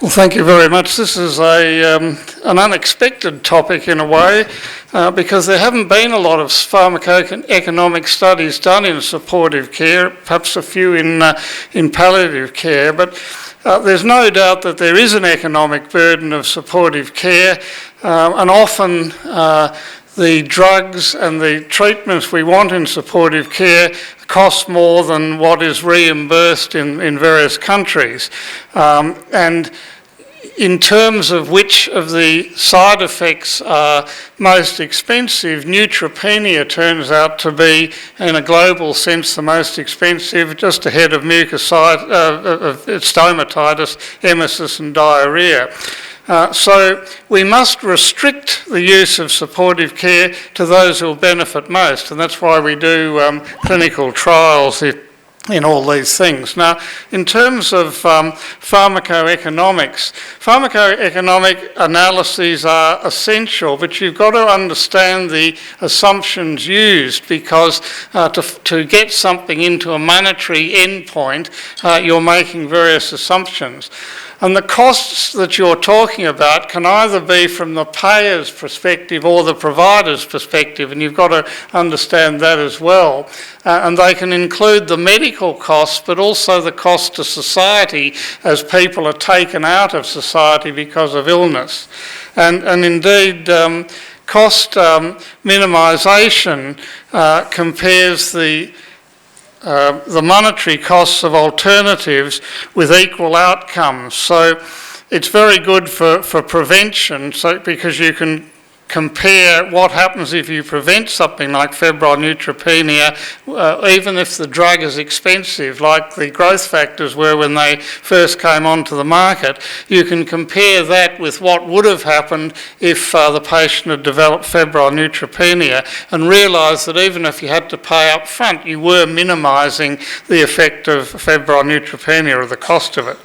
Well, thank you very much. This is an unexpected topic in a way because there haven't been a lot of pharmacoeconomic studies done in supportive care, perhaps a few in palliative care, but there's no doubt that there is an economic burden of supportive care, and often the drugs and the treatments we want in supportive care cost more than what is reimbursed in various countries. And in terms of which of the side effects are most expensive, neutropenia turns out to be, in a global sense, the most expensive, just ahead of stomatitis, emesis and diarrhoea. So we must restrict the use of supportive care to those who will benefit most, and that's why we do clinical trials in all these things. Now, in terms of pharmacoeconomic analyses are essential, but you've got to understand the assumptions used, because to get something into a monetary endpoint, you're making various assumptions. And the costs that you're talking about can either be from the payer's perspective or the provider's perspective, and you've got to understand that as well. And they can include the medical costs, but also the cost to society as people are taken out of society because of illness. And indeed, cost minimisation compares the monetary costs of alternatives with equal outcomes. So it's very good for prevention, because you can compare what happens if you prevent something like febrile neutropenia, even if the drug is expensive, like the growth factors were when they first came onto the market. You can compare that with what would have happened if the patient had developed febrile neutropenia, and realise that even if you had to pay up front, you were minimising the effect of febrile neutropenia or the cost of it.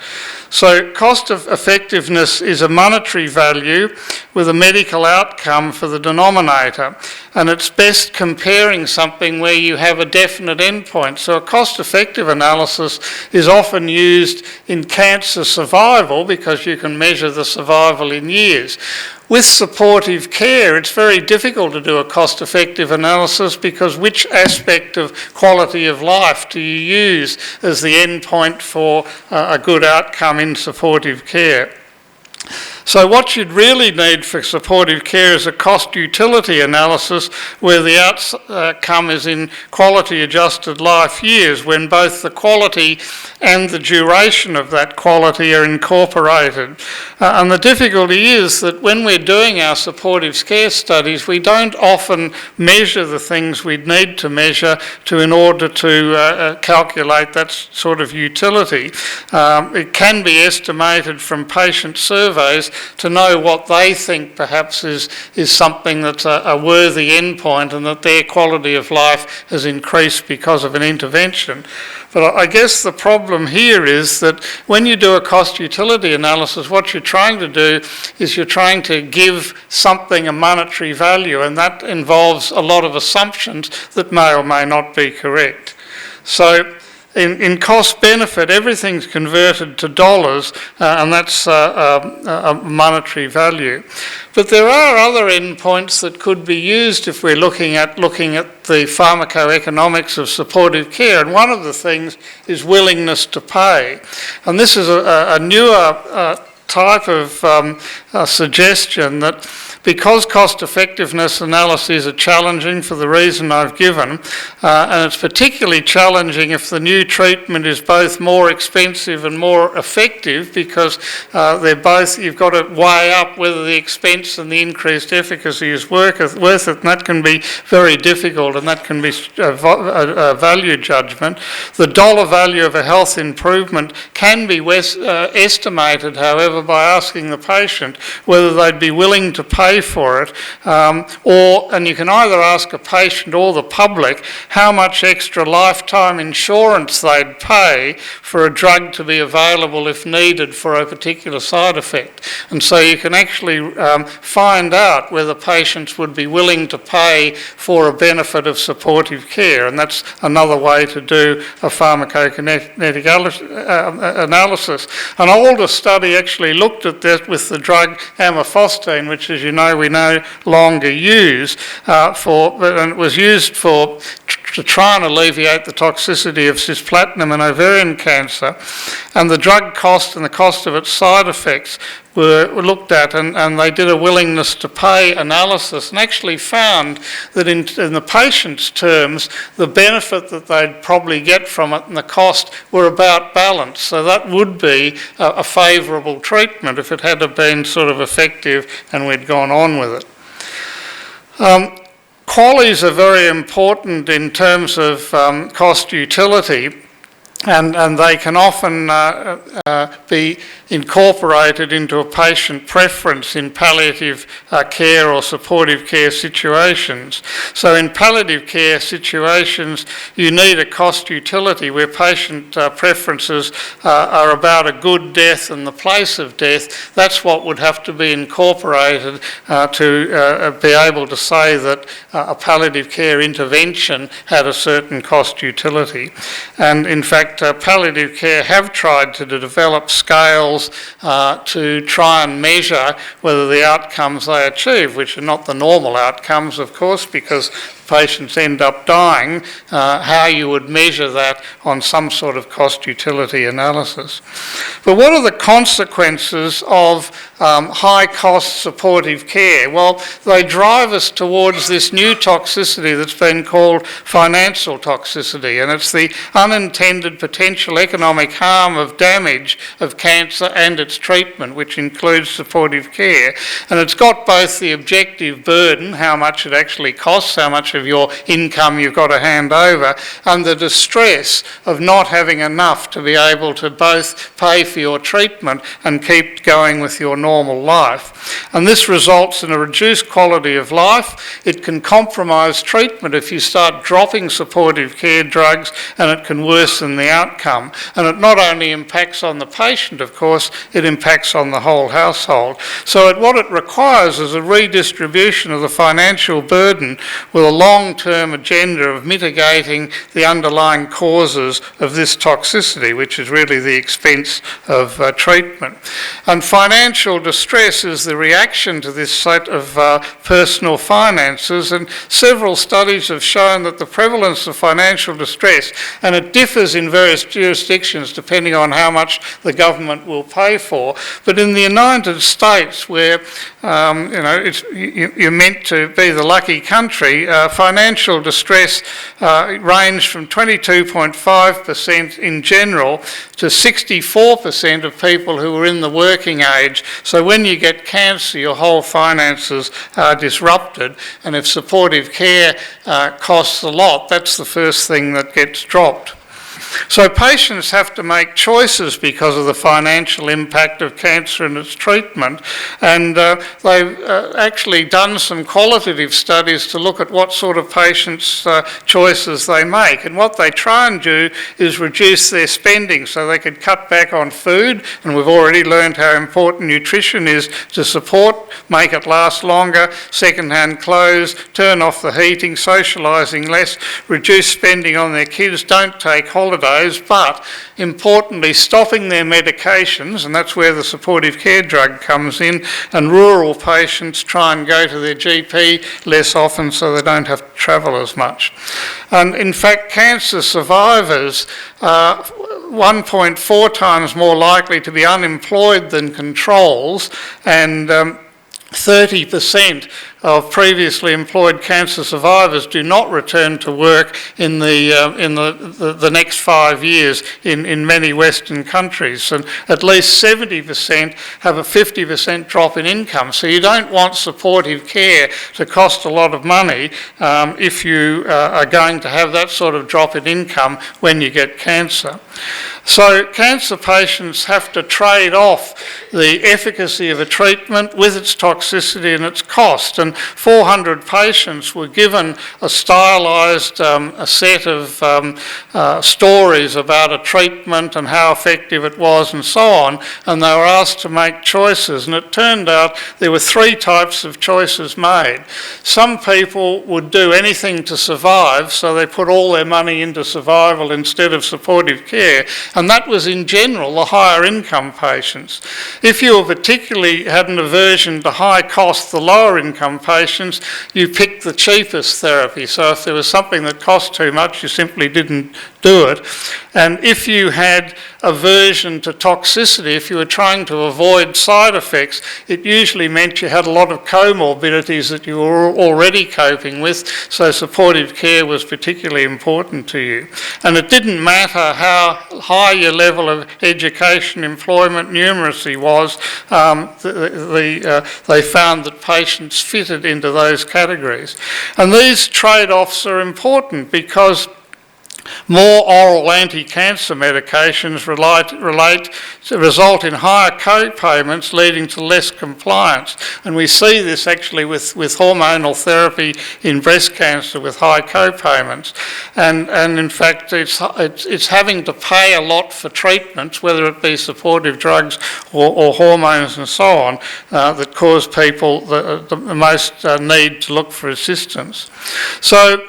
So cost of effectiveness is a monetary value with a medical outcome for the denominator, and it's best comparing something where you have a definite endpoint. So a cost-effective analysis is often used in cancer survival because you can measure the survival in years. With supportive care, it's very difficult to do a cost-effective analysis, because which aspect of quality of life do you use as the endpoint for a good outcome in supportive care? So what you'd really need for supportive care is a cost-utility analysis where the outcome is in quality-adjusted life years, when both the quality and the duration of that quality are incorporated. And the difficulty is that when we're doing our supportive care studies, we don't often measure the things we'd need to measure in order to calculate that sort of utility. It can be estimated from patient surveys to know what they think perhaps is something that's a worthy endpoint, and that their quality of life has increased because of an intervention. But I guess the problem here is that when you do a cost-utility analysis, what you're trying to do is you're trying to give something a monetary value, and that involves a lot of assumptions that may or may not be correct. So in cost-benefit, everything's converted to dollars, and that's a monetary value. But there are other endpoints that could be used if we're looking at the pharmacoeconomics of supportive care, and one of the things is willingness to pay. And this is a newer type of suggestion that because cost-effectiveness analyses are challenging for the reason I've given, and it's particularly challenging if the new treatment is both more expensive and more effective, because they're both, you've got to weigh up whether the expense and the increased efficacy is worth it, and that can be very difficult, and that can be a value judgment. The dollar value of a health improvement can be estimated, however, by asking the patient whether they'd be willing to pay for it, and you can either ask a patient or the public how much extra lifetime insurance they'd pay for a drug to be available if needed for a particular side effect. And so you can actually find out whether patients would be willing to pay for a benefit of supportive care, and that's another way to do a pharmacokinetic analysis. An older study actually actually looked at this with the drug amifostine, which, as you know, we no longer use and it was used to try and alleviate the toxicity of cisplatin and ovarian cancer. And the drug cost and the cost of its side effects were looked at, and they did a willingness to pay analysis and actually found that in the patient's terms, the benefit that they'd probably get from it and the cost were about balanced. So that would be a favourable treatment if it had been sort of effective and we'd gone on with it. Qualities are very important in terms of cost utility, and they can often be incorporated into a patient preference in palliative care or supportive care situations. So in palliative care situations, you need a cost utility where patient preferences are about a good death and the place of death. That's what would have to be incorporated to be able to say that a palliative care intervention had a certain cost utility. And in fact, palliative care have tried to develop scales to try and measure whether the outcomes they achieve, which are not the normal outcomes, of course, because patients end up dying, how you would measure that on some sort of cost utility analysis. But what are the consequences of high cost supportive care? Well, they drive us towards this new toxicity that's been called financial toxicity, and it's the unintended potential economic harm of damage of cancer and its treatment, which includes supportive care. And it's got both the objective burden, how much it actually costs, how much of your income you've got to hand over, and the distress of not having enough to be able to both pay for your treatment and keep going with your normal life. And this results in a reduced quality of life. It can compromise treatment if you start dropping supportive care drugs, and it can worsen the outcome. And it not only impacts on the patient, of course, it impacts on the whole household. So what it requires is a redistribution of the financial burden with a long-term agenda of mitigating the underlying causes of this toxicity, which is really the expense of treatment. And financial distress is the reaction to this set of personal finances, and several studies have shown that the prevalence of financial distress, and it differs in various jurisdictions depending on how much the government will pay for, but in the United States, where you're meant to be the lucky country, financial distress ranged from 22.5% in general to 64% of people who are in the working age. So when you get cancer, your whole finances are disrupted, and if supportive care costs a lot, that's the first thing that gets dropped. So patients have to make choices because of the financial impact of cancer and its treatment, and they've actually done some qualitative studies to look at what sort of patients' choices they make. And what they try and do is reduce their spending so they could cut back on food, and we've already learned how important nutrition is to support, make it last longer, second-hand clothes, turn off the heating, socialising less, reduce spending on their kids, don't take holidays, but importantly stopping their medications, and that's where the supportive care drug comes in, and rural patients try and go to their GP less often so they don't have to travel as much. And in fact, cancer survivors are 1.4 times more likely to be unemployed than controls, and 30% of previously employed cancer survivors do not return to work in the next 5 years in many Western countries, and at least 70% have a 50% drop in income. So you don't want supportive care to cost a lot of money if you are going to have that sort of drop in income when you get cancer. So cancer patients have to trade off the efficacy of a treatment with its toxicity and its cost. And 400 patients were given a stylised a set of stories about a treatment and how effective it was and so on, and they were asked to make choices. And it turned out there were 3 types of choices made. Some people would do anything to survive, so they put all their money into survival instead of supportive care, And that was in general the higher income patients. If you particularly had an aversion to high cost, the lower income patients, you picked the cheapest therapy. So if there was something that cost too much, you simply didn't do it. And if you had aversion to toxicity, if you were trying to avoid side effects, it usually meant you had a lot of comorbidities that you were already coping with, so supportive care was particularly important to you. And it didn't matter how high your level of education, employment, numeracy was, they found that patients fitted into those categories. And these trade-offs are important because more oral anti-cancer medications result in higher co-payments, leading to less compliance. And we see this actually with hormonal therapy in breast cancer with high co-payments. And in fact, it's having to pay a lot for treatments, whether it be supportive drugs or hormones and so on, that cause people the most need to look for assistance. So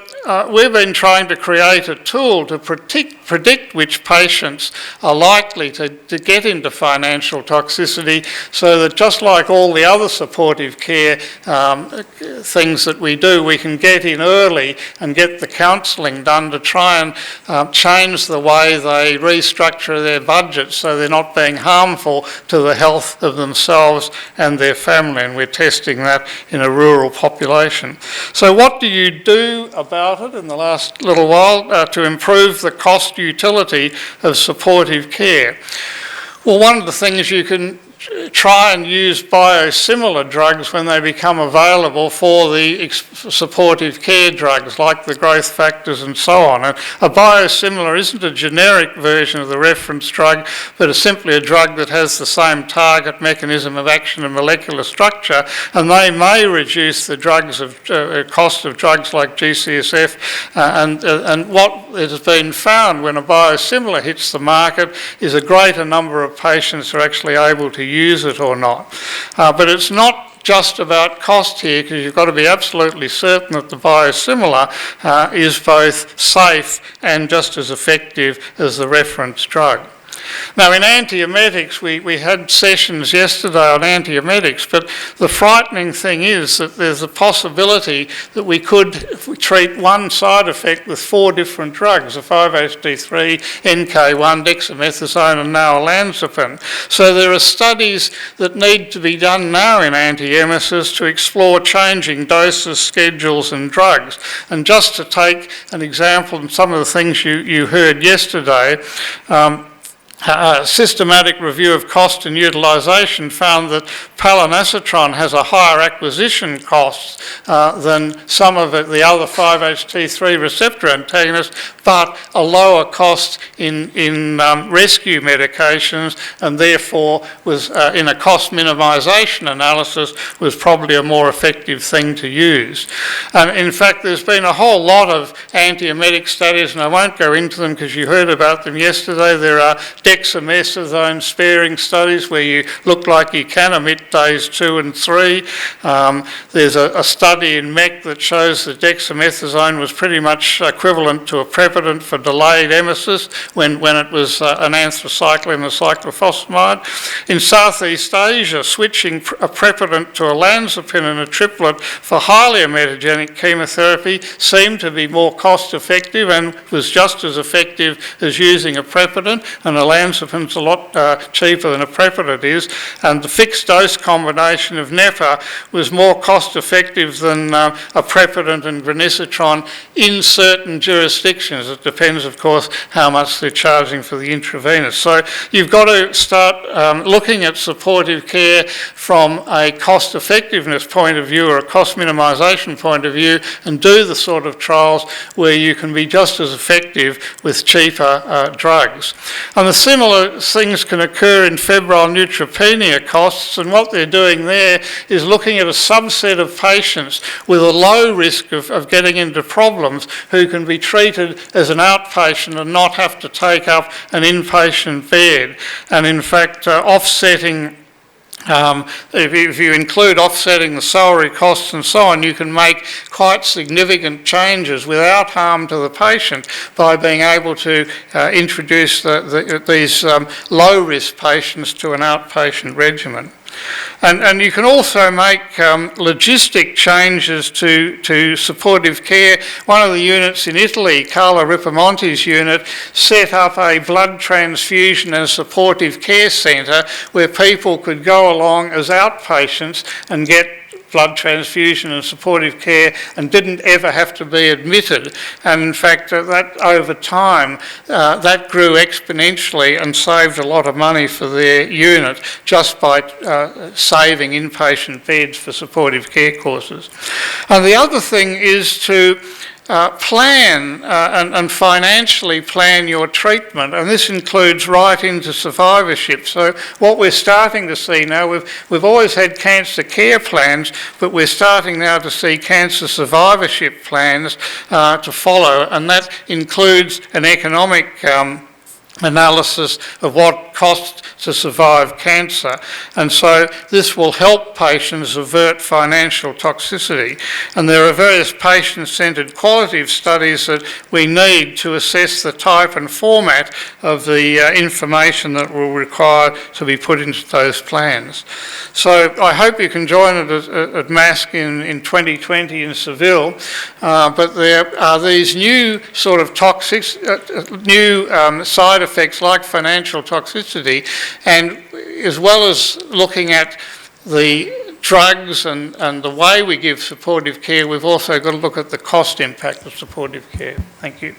we've been trying to create a tool to predict which patients are likely to get into financial toxicity, so that just like all the other supportive care things that we do, we can get in early and get the counselling done to try and change the way they restructure their budgets so they're not being harmful to the health of themselves and their family, and we're testing that in a rural population. So what do you do about it in the last little while to improve the cost utility of supportive care? Well, one of the things you can try and use biosimilar drugs when they become available for the supportive care drugs, like the growth factors and so on. And a biosimilar isn't a generic version of the reference drug, but is simply a drug that has the same target, mechanism of action and molecular structure, and they may reduce the cost of drugs like GCSF. And what has been found when a biosimilar hits the market is a greater number of patients are actually able to use it or not. But it's not just about cost here, because you've got to be absolutely certain that the biosimilar is both safe and just as effective as the reference drug. Now, in antiemetics, we had sessions yesterday on antiemetics, but the frightening thing is that there's a possibility that we could treat one side effect with 4 different drugs, a 5-HT3, NK1, dexamethasone, and now olanzapine. So there are studies that need to be done now in antiemesis to explore changing doses, schedules, and drugs. And just to take an example of some of the things you heard yesterday, a systematic review of cost and utilisation found that palonosetron has a higher acquisition cost than some of the other 5-HT3 receptor antagonists, but a lower cost in rescue medications, and therefore was in a cost minimisation analysis was probably a more effective thing to use. In fact, there's been a whole lot of antiemetic studies, and I won't go into them because you heard about them yesterday. There are dexamethasone sparing studies where you look like you can omit days 2 and 3. There's a study in MEC that shows that dexamethasone was pretty much equivalent to a prepident for delayed emesis when it was an anthracycline and a cyclophosphamide. In Southeast Asia, switching a prepident to olanzapine in a triplet for highly emetogenic chemotherapy seemed to be more cost effective and was just as effective as using a prepident, and olanzapine's a lot cheaper than a prepident is, and the fixed dose combination of NEPA was more cost effective than a prepident and granisetron in certain jurisdictions. It depends, of course, how much they're charging for the intravenous. So you've got to start looking at supportive care from a cost effectiveness point of view or a cost minimisation point of view, and do the sort of trials where you can be just as effective with cheaper drugs. And the similar things can occur in febrile neutropenia costs, and what they're doing there is looking at a subset of patients with a low risk of getting into problems who can be treated as an outpatient and not have to take up an inpatient bed, and in fact offsetting If you include offsetting the salary costs and so on, you can make quite significant changes without harm to the patient by being able to introduce these low-risk patients to an outpatient regimen. And you can also make logistic changes to supportive care. One of the units in Italy, Carla Ripamonti's unit, set up a blood transfusion and supportive care centre where people could go along as outpatients and get blood transfusion and supportive care and didn't ever have to be admitted. And in fact, that over time, that grew exponentially and saved a lot of money for their unit just by saving inpatient beds for supportive care courses. And the other thing is to plan and financially plan your treatment, and this includes right into survivorship. So what we're starting to see now, we've always had cancer care plans, but we're starting now to see cancer survivorship plans to follow, and that includes an economic analysis of what costs to survive cancer. And so this will help patients avert financial toxicity. And there are various patient-centred qualitative studies that we need to assess the type and format of the information that will require to be put into those plans. So I hope you can join us at MASC in 2020 in Seville. But there are these new sort of new side effects like financial toxicity, and as well as looking at the drugs and the way we give supportive care, we've also got to look at the cost impact of supportive care. Thank you.